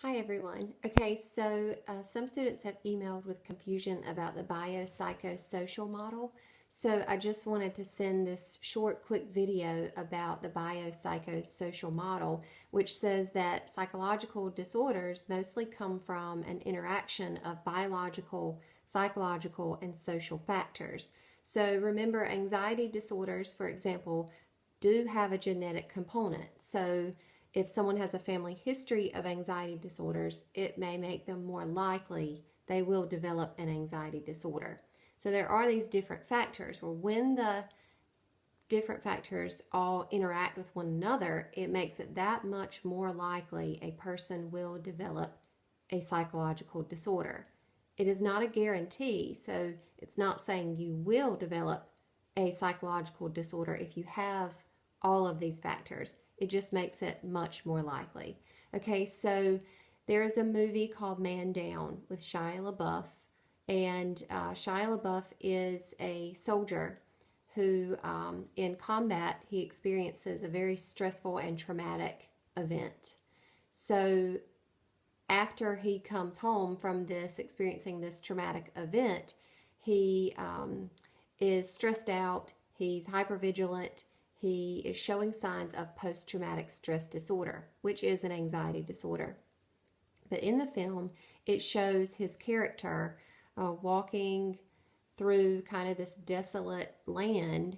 Hi everyone. Okay, so some students have emailed with confusion about the biopsychosocial model. So I just wanted to send this short, quick video about the biopsychosocial model, which says that psychological disorders mostly come from an interaction of biological, psychological, and social factors. So remember, anxiety disorders, for example, do have a genetic component. So if someone has a family history of anxiety disorders, it may make them more likely they will develop an anxiety disorder. So there are these different factors where when the different factors all interact with one another, it makes it that much more likely a person will develop a psychological disorder. It is not a guarantee, so it's not saying you will develop a psychological disorder if you have all of these factors. It just makes it much more likely. Okay, so there is a movie called Man Down with Shia LaBeouf, and Shia LaBeouf is a soldier who, in combat, he experiences a very stressful and traumatic event. So after he comes home from this, experiencing this traumatic event, he is stressed out, he's hypervigilant, he is showing signs of post-traumatic stress disorder, which is an anxiety disorder. But in the film, it shows his character walking through kind of this desolate land,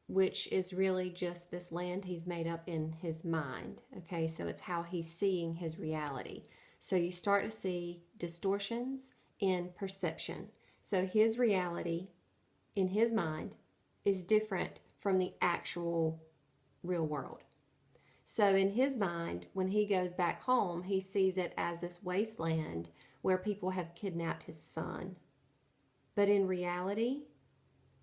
which is really just this land he's made up in his mind. Okay, so it's how he's seeing his reality. So you start to see distortions in perception. So his reality in his mind is different from the actual real world. So in his mind, when he goes back home, he sees it as this wasteland where people have kidnapped his son. But in reality,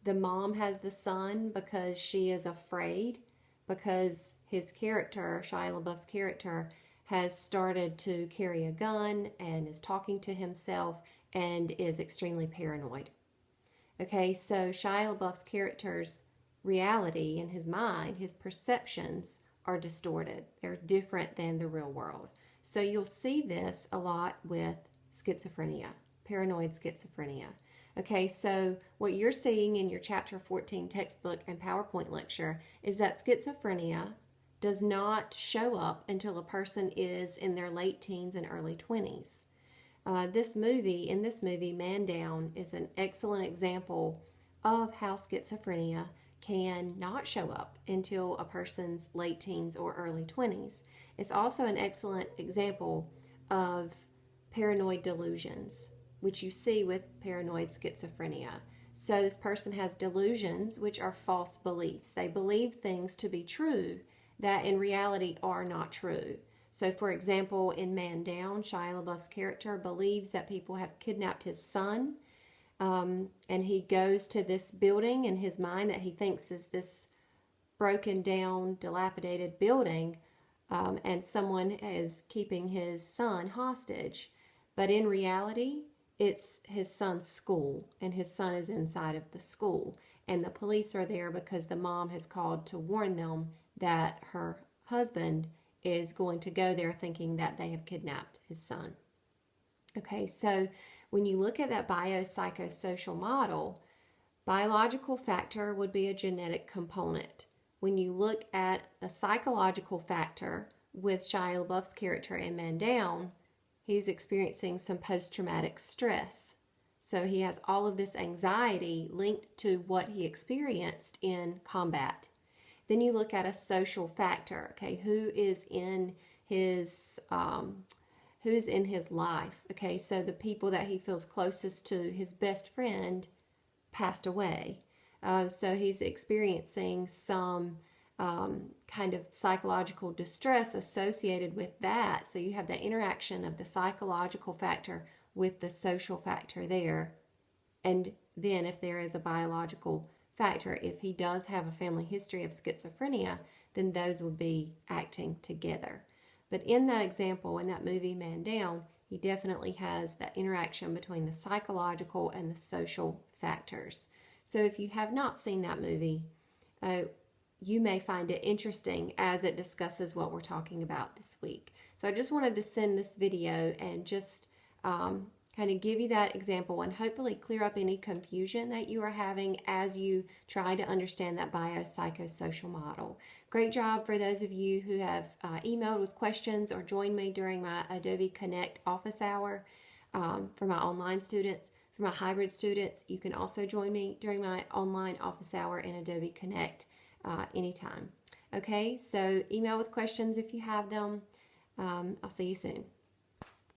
the mom has the son because she is afraid, because his character, Shia LaBeouf's character, has started to carry a gun and is talking to himself and is extremely paranoid. Okay, so Shia LaBeouf's character's reality in his mind, his perceptions are distorted. They're different than the real world. So you'll see this a lot with schizophrenia, paranoid schizophrenia. Okay, so what you're seeing in your Chapter 14 textbook and PowerPoint lecture is that schizophrenia does not show up until a person is in their late teens and early 20s. In this movie, Man Down, is an excellent example of how schizophrenia can not show up until a person's late teens or early 20s. It's also an excellent example of paranoid delusions, which you see with paranoid schizophrenia. So this person has delusions, which are false beliefs. They believe things to be true that in reality are not true. So for example, in Man Down, Shia LaBeouf's character believes that people have kidnapped his son, and he goes to this building in his mind that he thinks is this broken down, dilapidated building, and someone is keeping his son hostage. But in reality, it's his son's school, and his son is inside of the school. And the police are there because the mom has called to warn them that her husband is going to go there thinking that they have kidnapped his son. Okay, so when you look at that biopsychosocial model, biological factor would be a genetic component. When you look at a psychological factor with Shia LaBeouf's character in Man Down, he's experiencing some post-traumatic stress. So he has all of this anxiety linked to what he experienced in combat. Then you look at a social factor. Okay, who is in his life? Okay, so the people that he feels closest to, his best friend, passed away. So he's experiencing some kind of psychological distress associated with that. So you have the interaction of the psychological factor with the social factor there. And then if there is a biological factor, if he does have a family history of schizophrenia, then those would be acting together. But in that example, in that movie Man Down, he definitely has that interaction between the psychological and the social factors. So if you have not seen that movie, you may find it interesting as it discusses what we're talking about this week. So I just wanted to send this video and just kind of give you that example and hopefully clear up any confusion that you are having as you try to understand that biopsychosocial model. Great job for those of you who have emailed with questions or joined me during my Adobe Connect office hour. For my online students, for my hybrid students, you can also join me during my online office hour in Adobe Connect anytime. Okay, so email with questions if you have them. I'll see you soon.